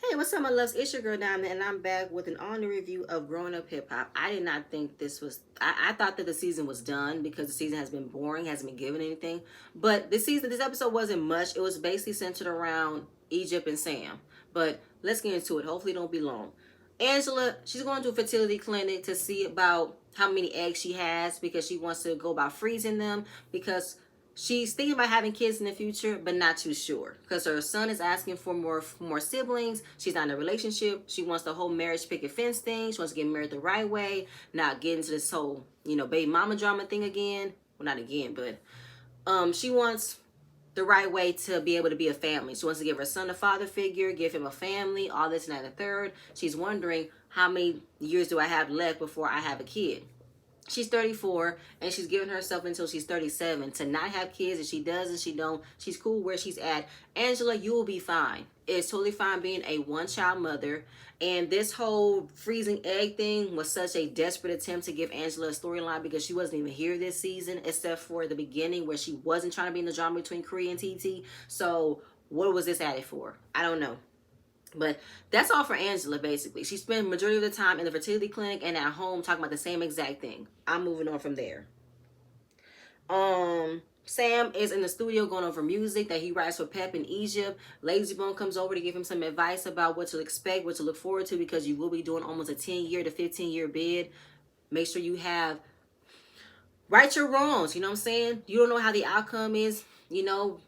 Hey, what's up, my loves? It's your girl Diamond, and I'm back with an all-new review of Growing Up Hip Hop. I did not think this was. I thought that the season was done because the season has been boring, hasn't been given anything. But this episode wasn't much. It was basically centered around Egypt and Sam. But let's get into it. Hopefully, it don't be long. Angela, she's going to a fertility clinic to see about how many eggs she has because she wants to go about freezing them because she's thinking about having kids in the future, but not too sure because her son is asking for more siblings. She's not in a relationship. She wants the whole marriage picket fence thing. She wants to get married the right way, not get into this whole baby mama drama thing again. Well, not again, but she wants the right way to be able to be a family. She wants to give her son a father figure, give him a family, all this and that and the third. She's wondering how many years do I have left before I have a kid. She's 34 and she's giving herself until she's 37 to not have kids. If she does and she don't, she's cool where she's at. Angela, you will be fine. It's totally fine being a one-child mother. And this whole freezing egg thing was such a desperate attempt to give Angela a storyline because she wasn't even here this season except for the beginning where she wasn't trying to be in the drama between Cree and TT. So what was this added for? I don't know. But that's all for Angela, basically. She spent majority of the time in the fertility clinic and at home talking about the same exact thing. I'm moving on from there. Sam is in the studio going over music that he writes for Pep in Egypt. Lazy Bone comes over to give him some advice about what to expect, what to look forward to, because you will be doing almost a 10-year to 15-year bid. Make sure you have right your wrongs. You know what I'm saying? You don't know how the outcome is.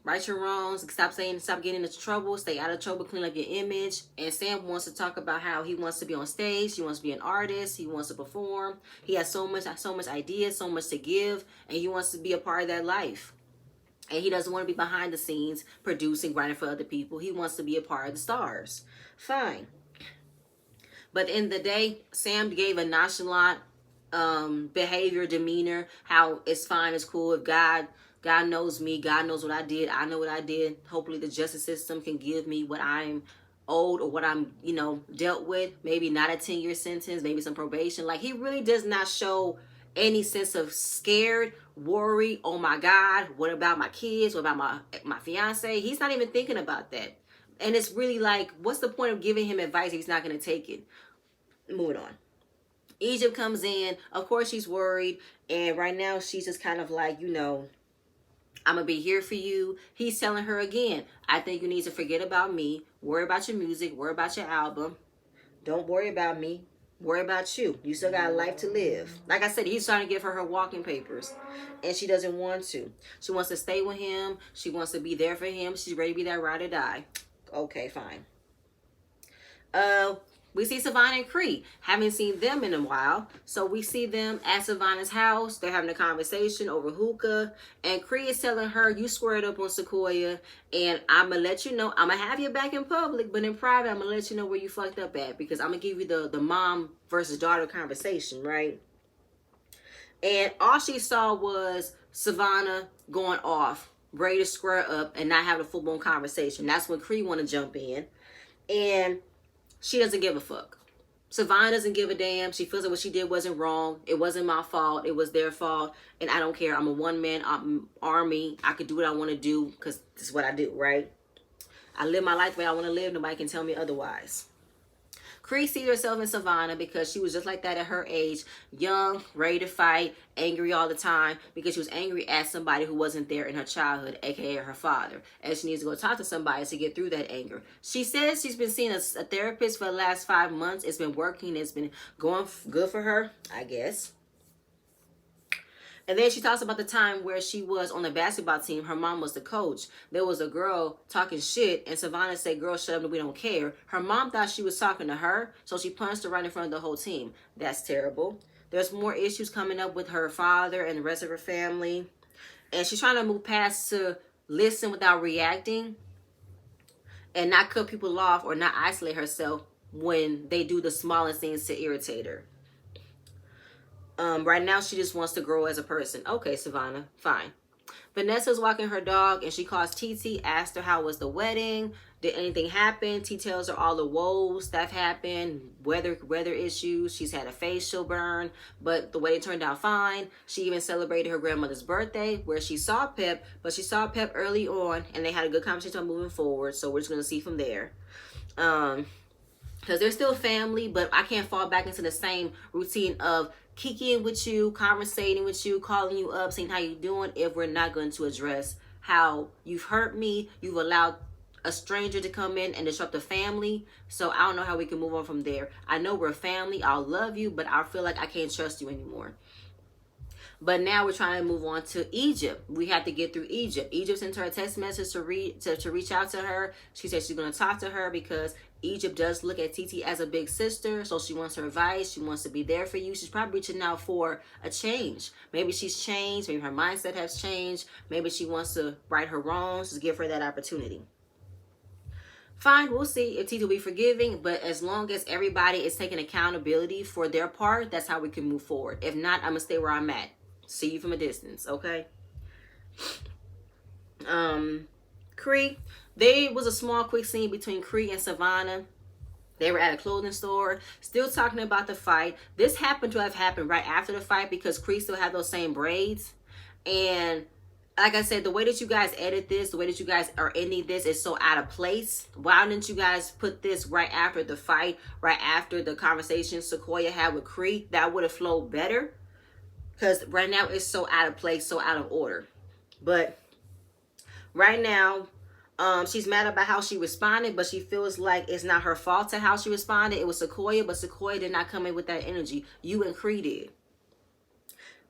Right your wrongs. Stop getting into trouble. Stay out of trouble. Clean up your image. And Sam wants to talk about how he wants to be on stage. He wants to be an artist. He wants to perform. He has so much ideas, so much to give, and he wants to be a part of that life. And he doesn't want to be behind the scenes producing, writing for other people. He wants to be a part of the stars. Fine. But at the end of the day, Sam gave a nonchalant behavior, demeanor, how it's fine, it's cool. If God knows me, God knows what I did, I know what I did. Hopefully the justice system can give me what I'm owed or what I'm, dealt with. Maybe not a 10-year sentence, maybe some probation. Like, he really does not show any sense of scared, worry, oh my God, what about my kids? What about my fiance? He's not even thinking about that. And it's really like, what's the point of giving him advice if he's not going to take it? Moving on. Egypt comes in. Of course, she's worried. And right now, she's just kind of like, I'm going to be here for you. He's telling her again, I think you need to forget about me. Worry about your music. Worry about your album. Don't worry about me. Worry about you. You still got a life to live. Like I said, he's trying to give her walking papers. And she doesn't want to. She wants to stay with him. She wants to be there for him. She's ready to be that ride or die. Okay, fine. We see Savannah and Cree. Haven't seen them in a while. So we see them at Savannah's house. They're having a conversation over hookah. And Cree is telling her, you squared up on Sequoia. And I'm going to let you know. I'm going to have you back in public. But in private, I'm going to let you know where you fucked up at. Because I'm going to give you the mom versus daughter conversation, right? And all she saw was Savannah going off, ready to square up and not have a full-blown conversation. That's when Cree want to jump in. And she doesn't give a fuck. Savannah doesn't give a damn. She feels that what she did wasn't wrong. It wasn't my fault. It was their fault. And I don't care. I'm a one-man army. I can do what I want to do because this is what I do, right? I live my life the way I want to live. Nobody can tell me otherwise. Cree sees herself in Savannah because she was just like that at her age. Young, ready to fight, angry all the time because she was angry at somebody who wasn't there in her childhood, aka her father. And she needs to go talk to somebody to get through that anger. She says she's been seeing a therapist for the last 5 months. It's been working. It's been going good for her, I guess. And then she talks about the time where she was on the basketball team. Her mom was the coach. There was a girl talking shit, and Savannah said, girl, shut up, we don't care. Her mom thought she was talking to her, so she punched her right in front of the whole team. That's terrible. There's more issues coming up with her father and the rest of her family. And she's trying to move past to listen without reacting and not cut people off or not isolate herself when they do the smallest things to irritate her. Right now, she just wants to grow as a person. Okay, Savannah, fine. Vanessa's walking her dog, and she calls TT, asked her how was the wedding, did anything happen? T tells her all the woes that happened, weather issues. She's had a facial burn, but the wedding turned out fine. She even celebrated her grandmother's birthday, where she saw Pep, but she saw Pep early on, and they had a good conversation on moving forward. So we're just gonna see from there. because they're still family, but I can't fall back into the same routine of kicking with you, conversating with you, calling you up, seeing how you doing, if we're not going to address how you've hurt me, you've allowed a stranger to come in and disrupt the family. So I don't know how we can move on from there. I know we're family, I'll love you, but I feel like I can't trust you anymore. But now we're trying to move on to Egypt. We have to get through Egypt. Egypt sent her a text message to reach out to her. She said she's going to talk to her because Egypt does look at TT as a big sister. So she wants her advice. She wants to be there for you. She's probably reaching out for a change. Maybe she's changed. Maybe her mindset has changed. Maybe she wants to right her wrongs. Just give her that opportunity. Fine, we'll see if TT will be forgiving, but as long as everybody is taking accountability for their part, that's how we can move forward. If not, I'm going to stay where I'm at. See you from a distance, okay? Cree, there was a small quick scene between Cree and Savannah. They were at a clothing store, still talking about the fight. This happened to have happened right after the fight because Cree still had those same braids. And like I said, the way that you guys edit this, the way that you guys are ending this is so out of place. Why didn't you guys put this right after the fight, right after the conversation Sequoia had with Cree? That would have flowed better. Because right now it's so out of place, so out of order. But right now, she's mad about how she responded, but she feels like it's not her fault to how she responded. It was Sequoia, but Sequoia did not come in with that energy. You and Cree did.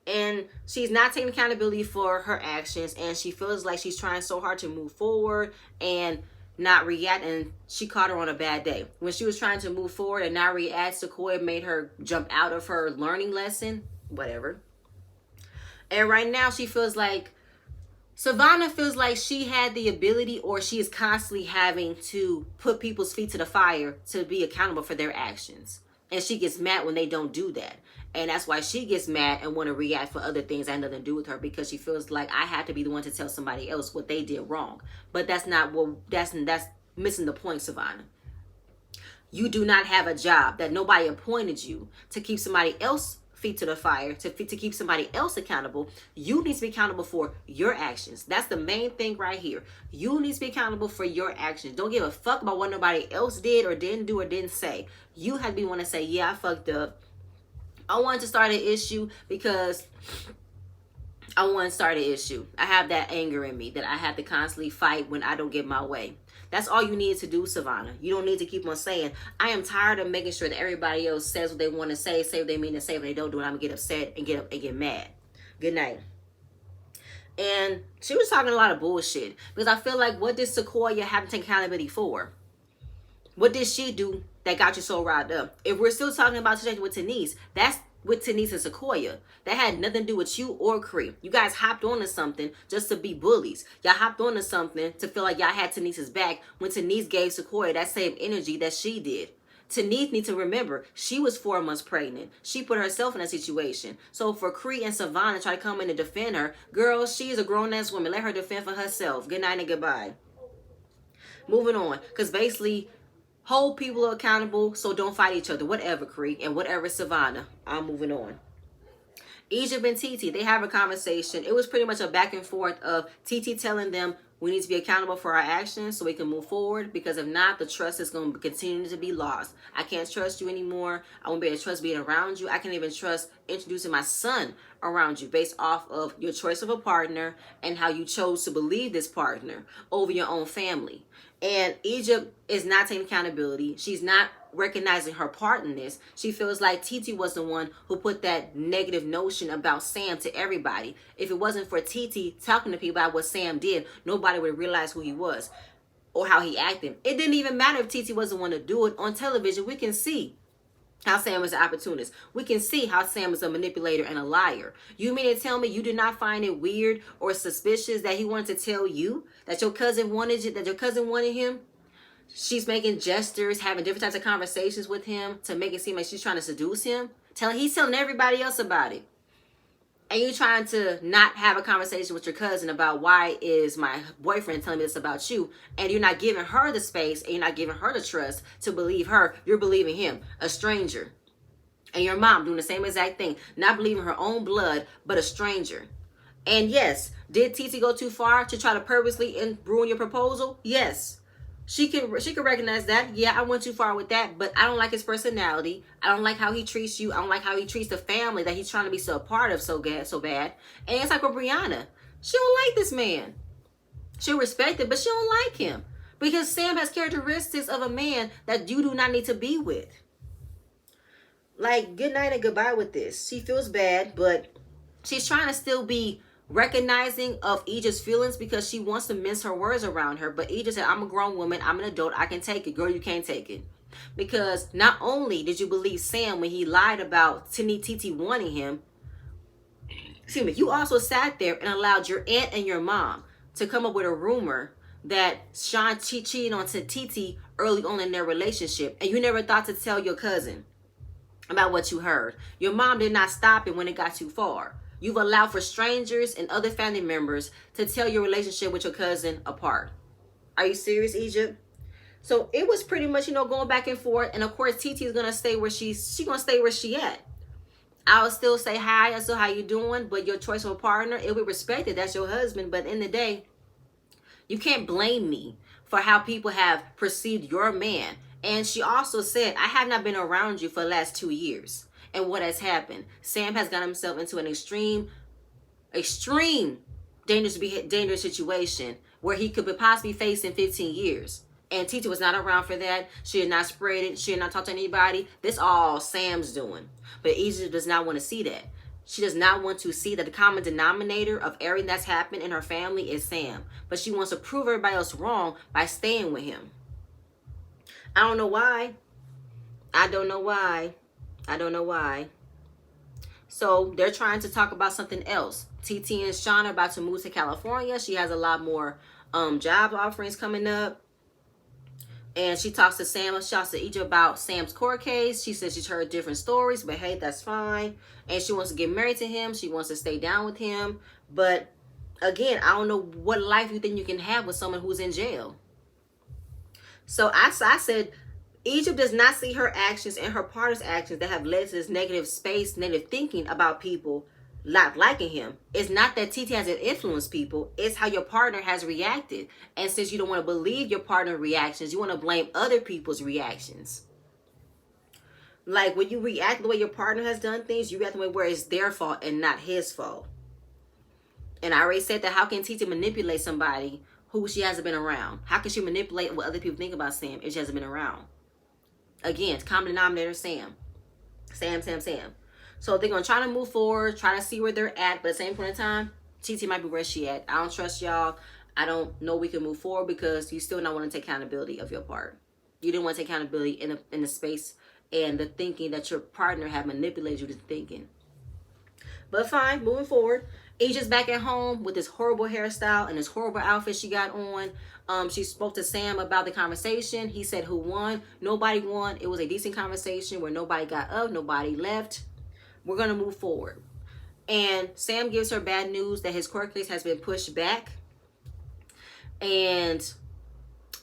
And she's not taking accountability for her actions, and she feels like she's trying so hard to move forward and not react, and she caught her on a bad day. When she was trying to move forward and not react, Sequoia made her jump out of her learning lesson. Whatever. And right now she feels like Savannah feels like she had the ability, or she is constantly having to put people's feet to the fire to be accountable for their actions. And she gets mad when they don't do that. And that's why she gets mad and want to react for other things that have nothing to do with her, because she feels like I have to be the one to tell somebody else what they did wrong. But that's not what, that's missing the point, Savannah. You do not have a job that nobody appointed you to keep somebody else feet to the fire, to keep somebody else accountable. You need to be accountable for your actions. That's the main thing right here. You need to be accountable for your actions. Don't give a fuck about what nobody else did or didn't do or didn't say. You have to be one to say, yeah, I fucked up. I wanted to start an issue because I want to start an issue. I have that anger in me that I have to constantly fight when I don't get my way. That's all you need to do, Savannah. You don't need to keep on saying, I am tired of making sure that everybody else says what they want to say what they mean to say. When they don't do it, I'm going to get upset and get up and get mad. Good night. And she was talking a lot of bullshit. Because I feel like, what did Sequoia have to take accountability for? What did she do that got you so riled up? If we're still talking about situation with Tenise, that's with Tenise and Sequoia. That had nothing to do with you or Cree. You guys hopped onto something just to be bullies. Y'all hopped onto something to feel like y'all had Tenise's back when Tenise gave Sequoia that same energy that she did. Tenise needs to remember, she was 4 months pregnant. She put herself in a situation. So for Cree and Savannah to try to come in and defend her, girl, she is a grown-ass woman. Let her defend for herself. Good night and goodbye. Moving on. Because basically, hold people accountable, so don't fight each other. Whatever, Cree, and whatever, Savannah. I'm moving on. Egypt and TT, they have a conversation. It was pretty much a back and forth of TT telling them we need to be accountable for our actions so we can move forward, because if not, the trust is going to continue to be lost. I can't trust you anymore. I won't be able to trust being around you. I can't even trust introducing my son around you based off of your choice of a partner and how you chose to believe this partner over your own family. And Egypt is not taking accountability. She's not recognizing her part in this. She feels like TT was the one who put that negative notion about Sam to everybody. If it wasn't for TT talking to people about what Sam did, nobody would realize who he was or how he acted. It didn't even matter if TT wasn't the one to do it. On television, we can see how Sam is an opportunist. We can see how Sam is a manipulator and a liar. You mean to tell me you did not find it weird or suspicious that he wanted to tell you that your cousin wanted you, that your cousin wanted him? She's making gestures, having different types of conversations with him to make it seem like she's trying to seduce him. He's telling everybody else about it. And you're trying to not have a conversation with your cousin about why is my boyfriend telling me this about you, and you're not giving her the space and you're not giving her the trust to believe her. You're believing him, a stranger. And your mom doing the same exact thing, not believing her own blood, but a stranger. And yes, did TT go too far to try to purposely ruin your proposal? Yes. She can recognize that. Yeah, I went too far with that, but I don't like his personality. I don't like how he treats you. I don't like how he treats the family that he's trying to be so a part of so bad. And it's like with Brianna. She don't like this man. She'll respect it, but she don't like him. Because Sam has characteristics of a man that you do not need to be with. Like, good night and goodbye with this. She feels bad, but she's trying to still be recognizing of Egypt's feelings because she wants to mince her words around her. But Egypt said, I'm a grown woman. I'm an adult. I can take it. Girl, you can't take it. Because not only did you believe Sam when he lied about Titi wanting him, excuse me, you also sat there and allowed your aunt and your mom to come up with a rumor that Sean cheated on Titi early on in their relationship. And you never thought to tell your cousin about what you heard. Your mom did not stop it when it got too far. You've allowed for strangers and other family members to tell your relationship with your cousin apart. Are you serious, Egypt? So it was pretty much, going back and forth. And of course, Titi is gonna stay where she's gonna stay where she at. I'll still say hi. I still how you doing, but your choice of a partner, it will be respected. That's your husband. But in the day, you can't blame me for how people have perceived your man. And she also said, I have not been around you for the last 2 years. And what has happened? Sam has got himself into an extreme dangerous situation where he could possibly face in 15 years. And Titi was not around for that. She had not spread it. She had not talked to anybody. This all Sam's doing. But Egypt does not want to see that. She does not want to see that the common denominator of everything that's happened in her family is Sam. But she wants to prove everybody else wrong by staying with him. I don't know why. I don't know why. So they're trying to talk about something else. TT and Sean are about to move to California. She has a lot more job offerings coming up. And she talks to Sam, she talks to Egypt about Sam's court case. She says she's heard different stories, but hey, that's fine. And she wants to get married to him. She wants to stay down with him. But again, I don't know what life you think you can have with someone who's in jail. So I said, Egypt does not see her actions and her partner's actions that have led to this negative thinking about people not liking him. It's not that TT hasn't influenced people. It's how your partner has reacted. And since you don't want to believe your partner's reactions, you want to blame other people's reactions. Like when you react the way your partner has done things, you react the way where it's their fault and not his fault. And I already said that how can TT manipulate somebody who she hasn't been around? How can she manipulate what other people think about Sam if she hasn't been around? Again, it's common denominator, Sam. Sam. So they're going to try to move forward, try to see where they're at. But at the same point in time, TT might be where she at. I don't trust y'all. I don't know we can move forward because you still not want to take accountability of your part. You didn't want to take accountability in the space and the thinking that your partner had manipulated you to thinking. But fine, moving forward. Egypt's back at home with this horrible hairstyle and this horrible outfit she got on. She spoke to Sam about the conversation. He said who won. Nobody won. It was a decent conversation where nobody got up, nobody left. We're going to move forward. And Sam gives her bad news that his court case has been pushed back. And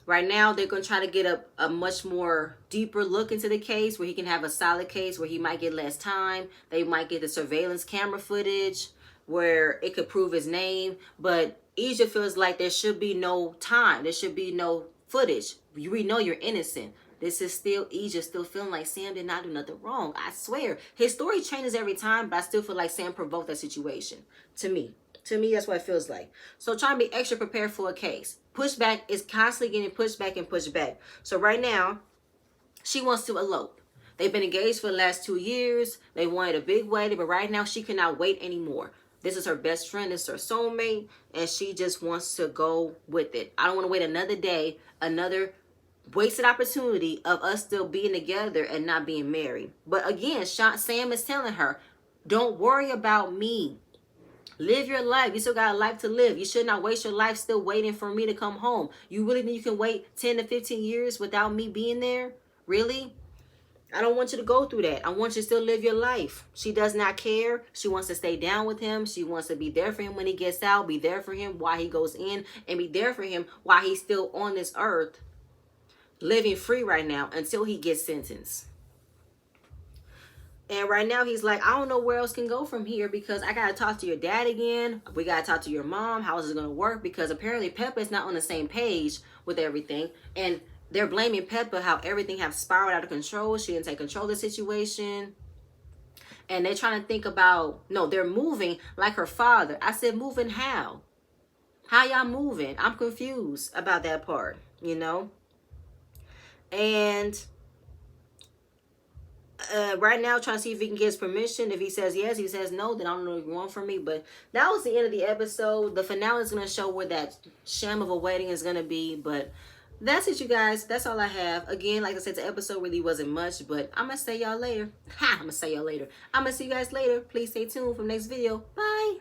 right now they're going to try to get a much more deeper look into the case where he can have a solid case where he might get less time. They might get the surveillance camera footage where it could prove his name. But Egypt feels like there should be no time. There should be no footage. We know you're innocent. This is still Egypt still feeling like Sam did not do nothing wrong. I swear. His story changes every time, but I still feel like Sam provoked that situation. To me, that's what it feels like. So trying to be extra prepared for a case. Pushback is constantly getting pushed back and pushed back. So right now, she wants to elope. They've been engaged for the last 2 years. They wanted a big wedding, but right now she cannot wait anymore. This is her best friend. This is her soulmate, and she just wants to go with it. I don't want to wait another day, another wasted opportunity of us still being together and not being married. But again, Sam is telling her, don't worry about me. Live your life. You still got a life to live. You should not waste your life still waiting for me to come home. You really think you can wait 10 to 15 years without me being there? Really? I don't want you to go through that. I want you to still live your life. She does not care. She wants to stay down with him. She wants to be there for him when he gets out, be there for him while he goes in, and be there for him while he's still on this earth, living free right now until he gets sentenced. And right now he's like, I don't know where else can go from here because I got to talk to your dad again. We got to talk to your mom. How is this going to work? Because apparently Peppa is not on the same page with everything. And they're blaming Peppa how everything have spiraled out of control. She didn't take control of the situation. And they're trying to think about, no, they're moving like her father. I said, moving how? How y'all moving? I'm confused about that part, you know? And right now, trying to see if he can get his permission. If he says yes, he says no, then I don't know what you want from me. But that was the end of the episode. The finale is going to show where that sham of a wedding is going to be. But that's it, you guys. That's all I have. Again, like I said, the episode really wasn't much. But I'm going to say y'all later. I'm going to say y'all later. I'm going to see you guys later. Please stay tuned for the next video. Bye.